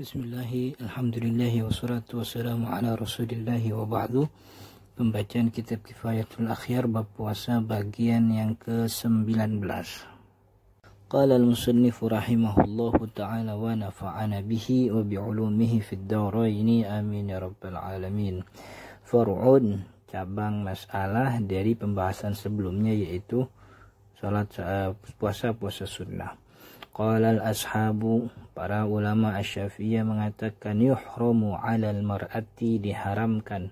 Bismillahi, alhamdulillahi, wassalatu wassalamu ala rasulillahi wa ba'du. Pembacaan kitab Kifayatul Akhyar bab puasa bagian yang ke-19. Qala al-musannifu rahimahullahu ta'ala wa nafa'ana bihi wa bi'ulumihi fid daraini amin ya rabbal alamin. Far'un, cabang masalah dari pembahasan sebelumnya, yaitu salat puasa sunnah. Qala al-ashabu, para ulama asy-Syafi'iyah mengatakan yuhramu 'alal mar'ati, diharamkan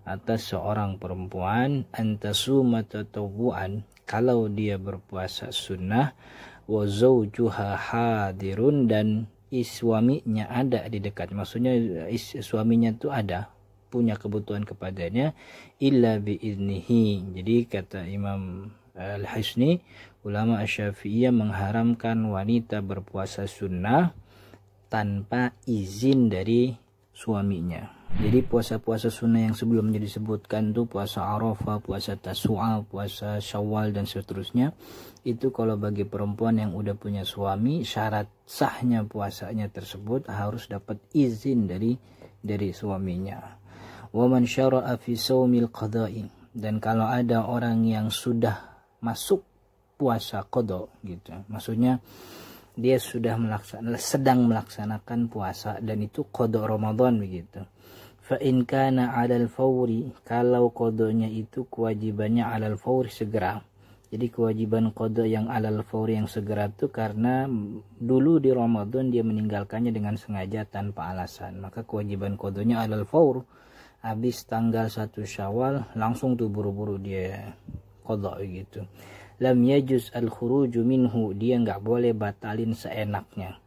atas seorang perempuan antasuma tatawuan, kalau dia berpuasa sunnah, wa zawjuha hadirun, dan suaminya ada di dekat, maksudnya suaminya itu ada, punya kebutuhan kepadanya, illa biiznihi. Jadi kata Imam Al-Hisni, ulama Asy-Syafi'iyah mengharamkan wanita berpuasa sunnah tanpa izin dari suaminya. Jadi puasa-puasa sunnah yang sebelumnya disebutkan tuh puasa Arafah, puasa Tasu'a, puasa Syawal dan seterusnya, itu kalau bagi perempuan yang udah punya suami, syarat sahnya puasanya tersebut harus dapat izin dari suaminya. Wa man syara'a fi shaumil qada'i, dan kalau ada orang yang sudah masuk puasa qada gitu, maksudnya dia sudah sedang melaksanakan puasa dan itu qada Ramadan begitu. Fa in kana 'alal fawri, kalau qadanya itu kewajibannya 'alal fawri, segera. Jadi kewajiban qada yang 'alal fawri, yang segera itu karena dulu di Ramadan dia meninggalkannya dengan sengaja tanpa alasan, maka kewajiban qadanya 'alal fawr. Habis tanggal 1 Syawal langsung tuh buru-buru dia qada gitu. Lam yajuz al-khuruju minhu, dia nggak boleh batalin seenaknya.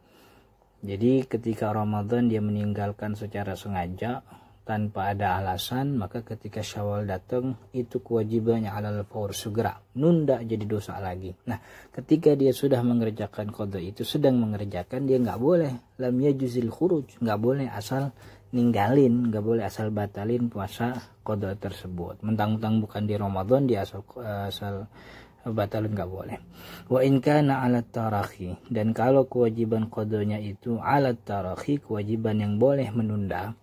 Jadi ketika Ramadan dia meninggalkan secara sengaja tanpa ada alasan, maka ketika Syawal datang itu kewajibannya alal fawr, segera, nunda jadi dosa lagi. Nah, ketika dia sudah mengerjakan qada itu, sedang mengerjakan, dia nggak boleh lam yajuzil khuruj, nggak boleh asal ninggalin, nggak boleh asal batalin puasa qada tersebut. Mentang-mentang bukan di Ramadan dia asal batalin, nggak boleh. Wa in kana 'alat tarakhi, dan kalau kewajiban qadanya itu 'alat tarakhi, kewajiban yang boleh menunda,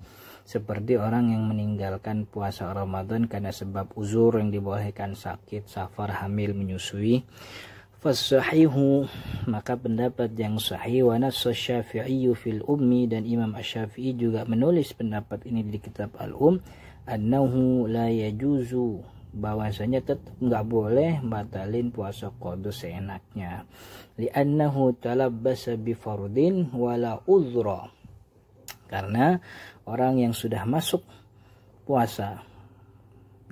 seperti orang yang meninggalkan puasa Ramadan karena sebab uzur yang dibolehkan, sakit, safar, hamil, menyusui, fasahihu, maka pendapat yang sahih, wa nassa Syafi'i fil ummi, dan Imam Asy-Syafi'i juga menulis pendapat ini di kitab Al-Um, annahu la yajuzu, bahwasanya tetap nggak boleh batalin puasa qada seenaknya, li'annahu talabbasa bi fardin wala uzra, karena orang yang sudah masuk puasa,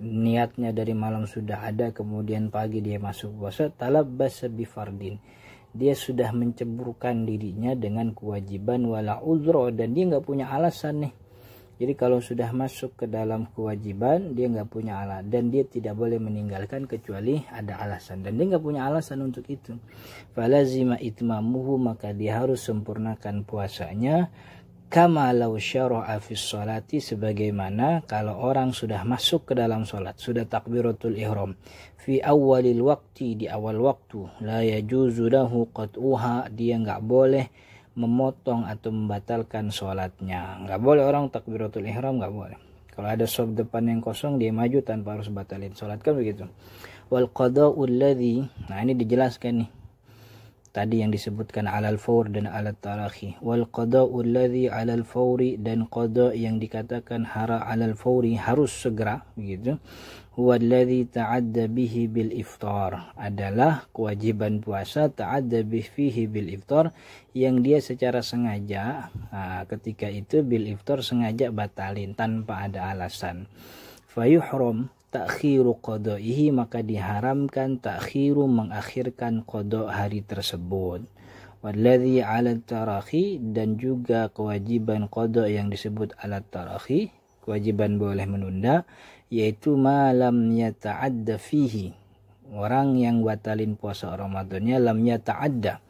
niatnya dari malam sudah ada, kemudian pagi dia masuk puasa, talabbasa bi fardin, dia sudah menceburkan dirinya dengan kewajiban, wala uzra, dan dia nggak punya alasan nih. Jadi kalau sudah masuk ke dalam kewajiban, dia nggak punya alasan, dan dia tidak boleh meninggalkan kecuali ada alasan, dan dia nggak punya alasan untuk itu. Falazima itmamuhu, maka dia harus sempurnakan puasanya, kama law syara'a fi sholati, sebagaimana kalau orang sudah masuk ke dalam sholat, sudah takbiratul ihram, fi awalil waqti, di awal waktu, la yajuzu lahu qat'uha, dia nggak boleh memotong atau membatalkan sholatnya. Nggak boleh orang takbiratul ihram, nggak boleh. Kalau ada shaf depan yang kosong, dia maju tanpa harus batalin sholat, kan begitu. Wal qada'ul ladzi, nah ini dijelaskan nih tadi yang disebutkan alal fawr dan alal tarakhi. Wal qada'ul ladzi alal fawri, dan qada yang dikatakan alal fawri, harus segera begitu. Huwa alladzi ta'adda bihi bil iftar, adalah kewajiban puasa ta'adda bihi bil iftar, yang dia secara sengaja, ketika itu bil iftar, sengaja batalin tanpa ada alasan. Fayuhram ta'khiru qada'ihi, maka diharamkan ta'khiru, mengakhirkan qada hari tersebut. Walladzi 'ala tarakhi, dan juga kewajiban qada yang disebut 'ala tarakhi, kewajiban boleh menunda, yaitu malam yata'adda fihi, orang yang batalin puasa Ramadannya lam yata'adda,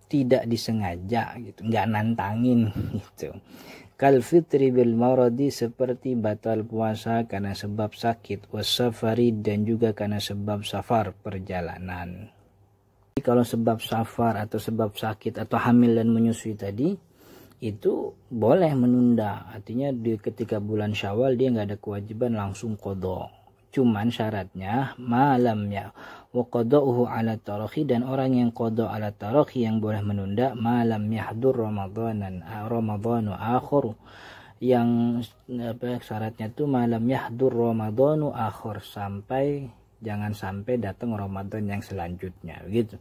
tidak disengaja gitu, nggak nantangin gitu. Kal fitri bil maradi, seperti batal puasa karena sebab sakit, wasafari, dan juga karena sebab safar, perjalanan. Kalau sebab safar atau sebab sakit atau hamil dan menyusui tadi, itu boleh menunda. Artinya ketika bulan Syawal dia nggak ada kewajiban langsung qadha. Cuman syaratnya malamnya wa qada'uhu ala tarakhi, dan orang yang qada ala tarakhi yang boleh menunda malam yahdur ramadhanu akhir, yang syaratnya tuh malam yahdur ramadhanu akhir, jangan sampai datang Ramadan yang selanjutnya gitu.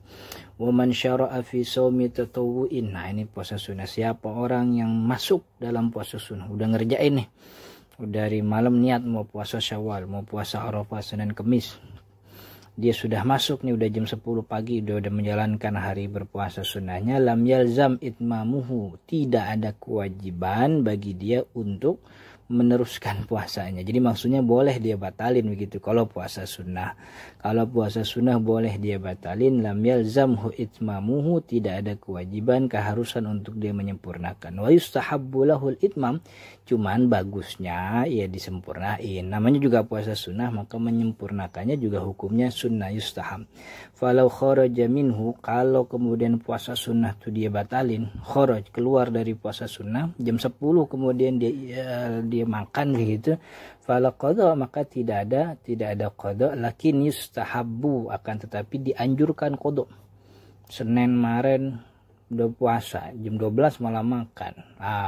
Wa man syara'a fi shaumi tatawwu'in. Nah, ini puasa sunnah. Siapa orang yang masuk dalam puasa sunnah, udah ngerjain nih, dari malam niat mau puasa Syawal, mau puasa Arafah, Senin, Kemis, dia sudah masuk nih, udah jam 10 pagi, udah menjalankan hari berpuasa sunnahnya, lam yalzam itmamuhu, tidak ada kewajiban bagi dia untuk meneruskan puasanya. Jadi maksudnya boleh dia batalin begitu kalau puasa sunnah. Kalau puasa sunnah boleh dia batalin, lam yalzamhu itmamuhu, tidak ada kewajiban keharusan untuk dia menyempurnakan. Wa yustahabbu lahul itmam, cuman bagusnya ya disempurnain. Namanya juga puasa sunnah, maka menyempurnakannya juga hukumnya sunnah yustahab. Falau kharaja minhu, kalau kemudian puasa sunnah itu dia batalin, kharaj, keluar dari puasa sunnah jam 10 kemudian dia makan begitu, fala qada, maka tidak ada qada, lakin yustahabbu, akan tetapi dianjurkan qada. Senin kemarin udah puasa jam 12 malah makan,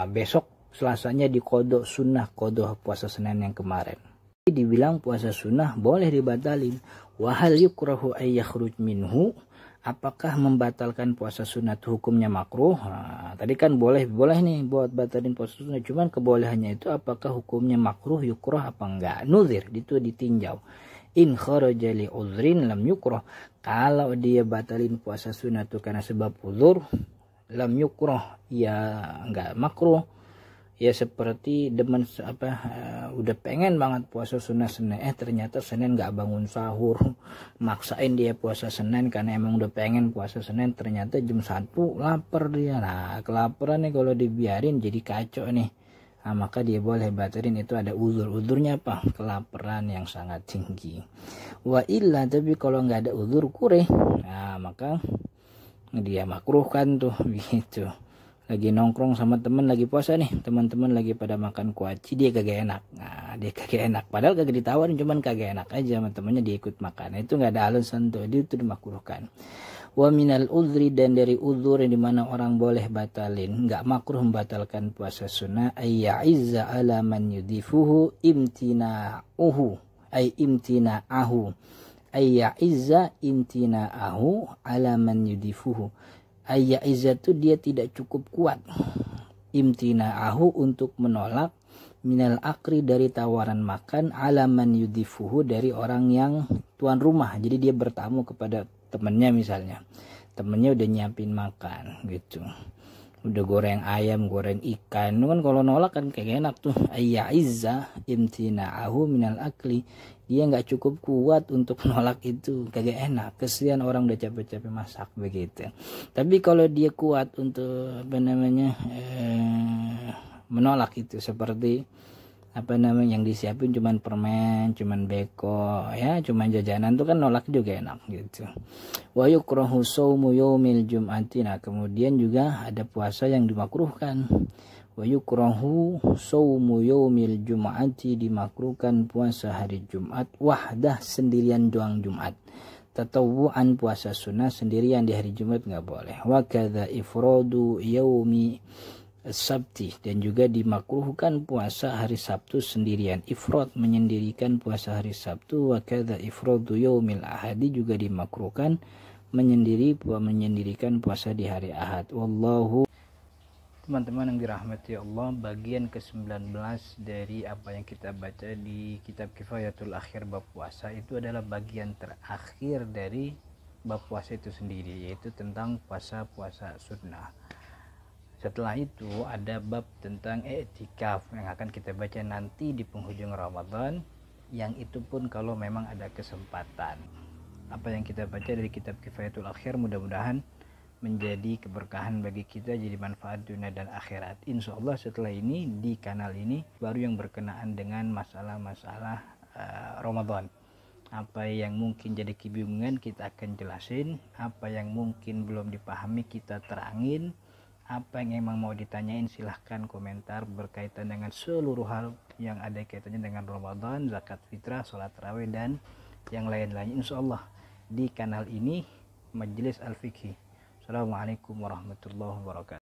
besok Selasanya di qada sunnah, qada puasa Senin yang kemarin. Dibilang puasa sunnah boleh dibatalin. Wa hal yukrahu ay yakhruj minhu, apakah membatalkan puasa sunnah hukumnya makruh? Tadi kan boleh nih buat batalin puasa sunnah, cuman kebolehannya itu apakah hukumnya makruh, yukrah apa enggak? Nuzir, itu ditinjau. In kharaja li uzrin lam yukrah, kalau dia batalin puasa sunnah itu karena sebab uzur, lam yukrah, ya enggak makruh. Ya seperti demen udah pengen banget puasa sunnah Senin, ternyata Senin nggak bangun sahur, maksain dia puasa Senin karena emang udah pengen puasa Senin, ternyata jam 1 lapar dia. Nah, kelaparan nih kalau dibiarin jadi kacau nih. Nah, maka dia boleh batalin, itu ada uzurnya apa? Kelaparan yang sangat tinggi. Wa illa, tapi kalau nggak ada uzur kureh, nah maka dia makruh kan tuh begitu. Lagi nongkrong sama temen lagi puasa nih, teman-teman lagi pada makan kuaci, dia kagak enak. Nah, dia kagak enak, padahal kagak ditawarin, cuman kagak enak aja sama temennya, dia ikut makan. Nah, itu nggak ada alasan tuh, dia itu dimakruhkan. Wa minal udhri, dan dari udhur yang dimana orang boleh batalin, nggak makruh membatalkan puasa sunnah, ayya'izza ala man yudifuhu imtina'uhu, ay imtina'ahu, ayya'izza imtina'ahu ala man yudifuhu. Ayya izzatu, dia tidak cukup kuat, imtina'ahu, untuk menolak, minal akri, dari tawaran makan, alaman yudifuhu, dari orang yang tuan rumah. Jadi dia bertamu kepada temennya, misalnya temennya udah nyiapin makan gitu, udah goreng ayam, goreng ikan, kan kalau nolak kan kayak enak tuh. Ayya izza imtina'ahu minal akli, dia nggak cukup kuat untuk menolak itu, kagak enak, kesian orang udah capek-capek masak begitu. Tapi kalau dia kuat untuk menolak itu, seperti yang disiapin cuman permen, cuman beko, ya cuman jajanan, tuh kan nolak juga enak gitu. Wa yukrahu shaumu yaumil jum'ati, nah kemudian juga ada puasa yang dimakruhkan. Wa yukrahu shaumu yaumil jum'ati, dimakruhkan puasa hari Jumat, wahdah, sendirian doang Jumat. Tatawu'an, puasa sunnah sendirian di hari Jumat nggak boleh. Wa kadza ifradu yaumi sabti, dan juga dimakruhkan puasa hari Sabtu sendirian. Ifrad, menyendirikan puasa hari Sabtu. Wa kadza ifradu yaumil ahadi, juga dimakruhkan menyendirikan puasa di hari Ahad. Wallahu. Teman-teman yang dirahmati Allah, bagian ke-19 dari apa yang kita baca di kitab Kifayatul Akhir bab puasa itu adalah bagian terakhir dari bab puasa itu sendiri, yaitu tentang puasa-puasa sunnah. Setelah itu ada bab tentang i'tikaf yang akan kita baca nanti di penghujung Ramadan, yang itu pun kalau memang ada kesempatan. Apa yang kita baca dari kitab Kifayatul Akhir mudah-mudahan menjadi keberkahan bagi kita, jadi manfaat dunia dan akhirat. Insya Allah setelah ini di kanal ini baru yang berkenaan dengan masalah-masalah Ramadan. Apa yang mungkin jadi kebingungan kita akan jelasin, apa yang mungkin belum dipahami kita terangin, apa yang emang mau ditanyain silahkan komentar berkaitan dengan seluruh hal yang ada kaitannya dengan Ramadan, zakat fitrah, sholat tarawih dan yang lain-lain, insya Allah di kanal ini Majelis Al-Fiqhi. Assalamualaikum warahmatullahi wabarakatuh.